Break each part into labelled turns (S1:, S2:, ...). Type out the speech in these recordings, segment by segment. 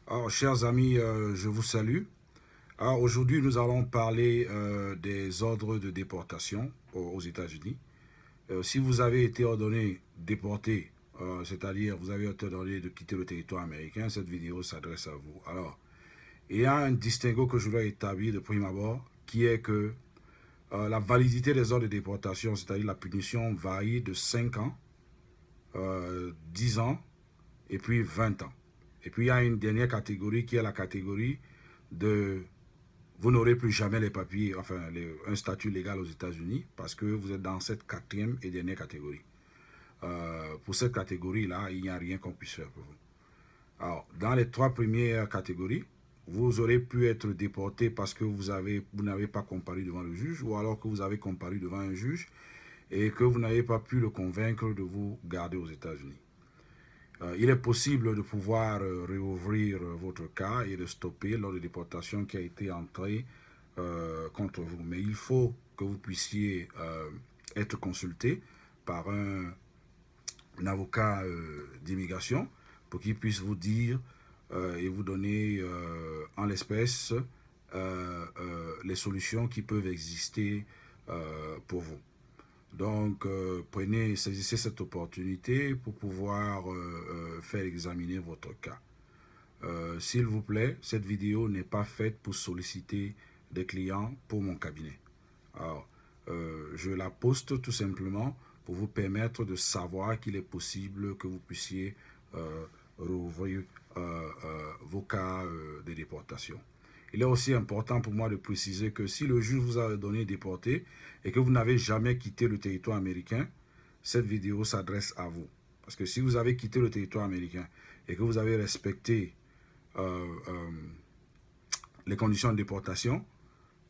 S1: Alors, chers amis, je vous salue. Alors, aujourd'hui, nous allons parler des ordres de déportation aux États-Unis. Si vous avez été ordonné déporté, c'est-à-dire vous avez été ordonné de quitter le territoire américain, cette vidéo s'adresse à vous. Alors, il y a un distinguo que je dois établir de prime abord, qui est que la validité des ordres de déportation, c'est-à-dire la punition, varie de 5 ans, 10 ans et puis 20 ans. Et puis il y a une dernière catégorie qui est la catégorie de vous n'aurez plus jamais les papiers, enfin un statut légal aux États-Unis parce que vous êtes dans cette quatrième et dernière catégorie. Pour cette catégorie-là, il n'y a rien qu'on puisse faire pour vous. Alors, dans les trois premières catégories, vous aurez pu être déporté parce que vous n'avez pas comparu devant le juge ou alors que vous avez comparu devant un juge et que vous n'avez pas pu le convaincre de vous garder aux États-Unis. Il est possible de pouvoir réouvrir votre cas et de stopper l'ordre de déportation qui a été entré contre vous. Mais il faut que vous puissiez être consulté par un avocat d'immigration pour qu'il puisse vous dire et vous donner en l'espèce les solutions qui peuvent exister pour vous. Donc, saisissez cette opportunité pour pouvoir faire examiner votre cas. S'il vous plaît, cette vidéo n'est pas faite pour solliciter des clients pour mon cabinet. Alors, je la poste tout simplement pour vous permettre de savoir qu'il est possible que vous puissiez rouvrir vos cas de déportation. Il est aussi important pour moi de préciser que si le juge vous a donné déporté et que vous n'avez jamais quitté le territoire américain, cette vidéo s'adresse à vous. Parce que si vous avez quitté le territoire américain et que vous avez respecté les conditions de déportation,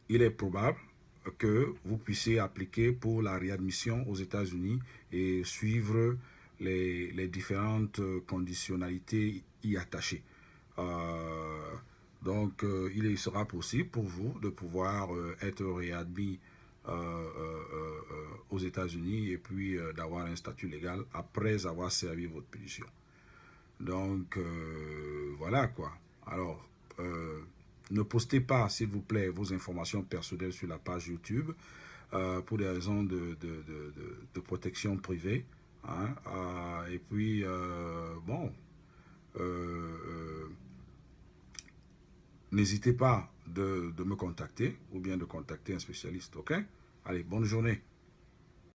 S1: il est probable que vous puissiez appliquer pour la réadmission aux États-Unis et suivre les différentes conditionnalités y attachées. Donc, il sera possible pour vous de pouvoir être réadmis aux États-Unis et puis d'avoir un statut légal après avoir servi votre punition. Donc, voilà quoi. Alors, ne postez pas, s'il vous plaît, vos informations personnelles sur la page YouTube pour des raisons de protection privée. Hein, et puis, bon, n'hésitez pas de me contacter ou bien de contacter un spécialiste, ok? Allez, bonne journée.